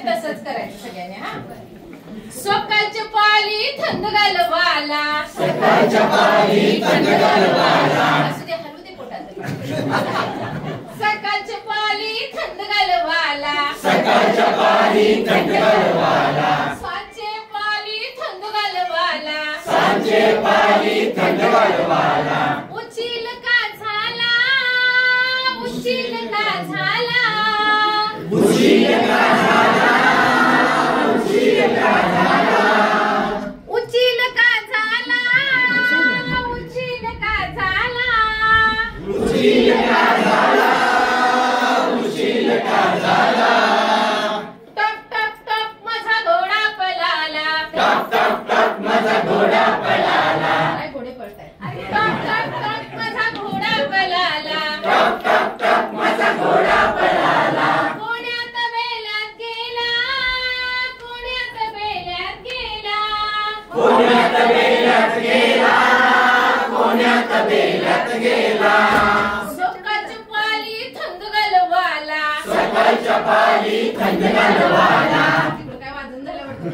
तसंच करायचं सगळ्यांनी हा. सकाळच्या पाली थंड घालवाला, सकाळच्या पाली थंड घालवाला, असू दे हलू दे पोटात. सकाळच्या पाली थंड घालवाला, सकाळच्या पाली थंड घालवाला, सांचे पाली थंड घालवाला, सांचे पाली थंड घालवाला. उचील का झाला, उचील का झाला, उशीर का झाला, उशीर का झाला, उचील का झाला, उचील का झाला, उशीर का झाला, उशीर का झाला. टक टक टक माझा घोडा पळाला, टक टक टक माझा घोडा पळाला, काय घोडे पळतायत. टक टक टक माझा घोडा पळाला, टक टक टक माझा घोडा पळाला. कोण्यात बेल्यात गेला, कोण्यात बेल्यात गेला, कोण्यात बेल्यात गेला, कोण्यात बेल्यात गेला. सकाळच्या पाली थंड घालवाला, सकाळच्या पाली थंड घालवाला, तिकडं काय वाजून झालं वाटतं.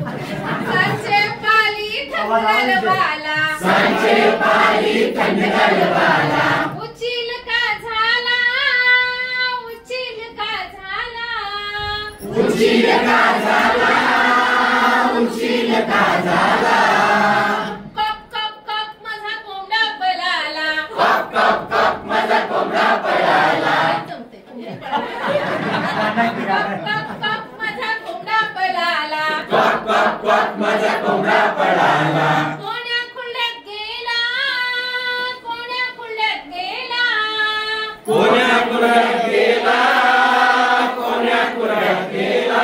सांचे पाली थंड घालवाला, सांचे पाली थंड घालवाला. उचील का झाला, उचील का झाला, उशीर का झाला, उशीर का झाला. कप कप कप माझा कोंबडा पळाला, कप कप कप माझा कोंबडा पळाला, जमते कोंबडी पळाला. कप कप कप माझा कोंबडा पळाला, कप कप कप माझा कोंबडा पळाला. कोण्या खुल्यात गेला, कोण्या खुल्यात गेला, कोण्या कुऱ्यात गेला, कोण्या कुऱ्यात गेला.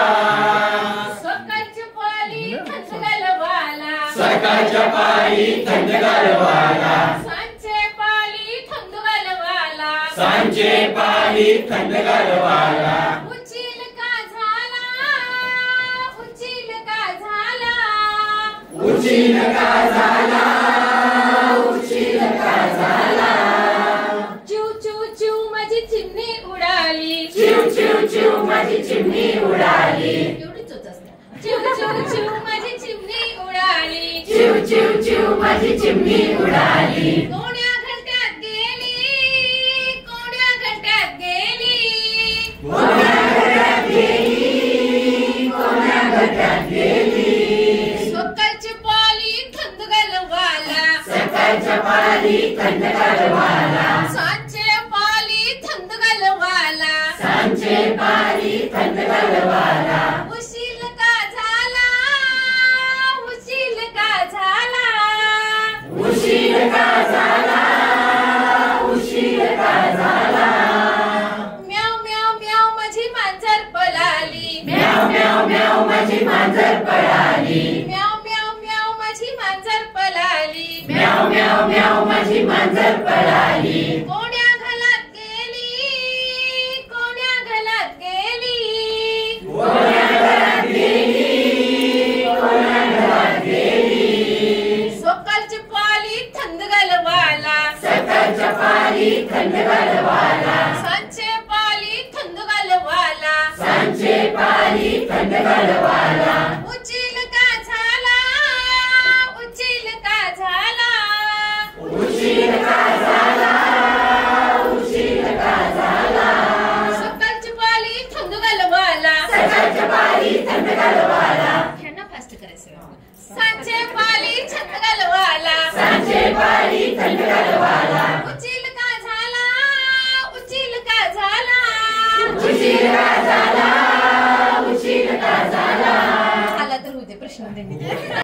सकाळची पाली थंड घालवाला, सकाळच्या पाली थंड घालवाला, सांचे पाली थंड घालवाला, सांचे पाली थंड घालवाला. उचील का झाला, उचील का झाला, उशीर का झाला, उशीर का झाला. चिव चिव चिव माझी चिमणी उडाली, चिव चिव चिव माझी चिमणी उडाली, एवढी चोच असते. चिव चिव चिव माझी चिमणी उडाली, चिव चिव चिव माझी चिमणी उडाली. कोण्या घंट्यात गेली, कोण्या घंट्यात गेली, कोण्या घरात गेली, कोण्या घरात गेली. सकाळची पाली थंड घालवाला, सकाळच्या पाली थंड घालवाला, सांचे पाली थंड घालवाला, सांचे पाली थंड घालवाला. उशील का झाला, उशील का झाला, उशीर का झाला, उशीर का झाला. म्याव म्याव म्याव माझी मांजर पळाली, म्याव म्याव म्याव माझी मांजर पळाली, म्याव म्याव म्याव माझी मांजर पळाली, म्याव म्याव म्याव माझी मांजर पळाली. कोण्या घरात गेली, कोण्या घरात गेली, कोण्या घरात गेली, कोण्या घरात गेली. सकाळची पाली थंड घालवाला, सकाळच्या पाली थंड घालवाला,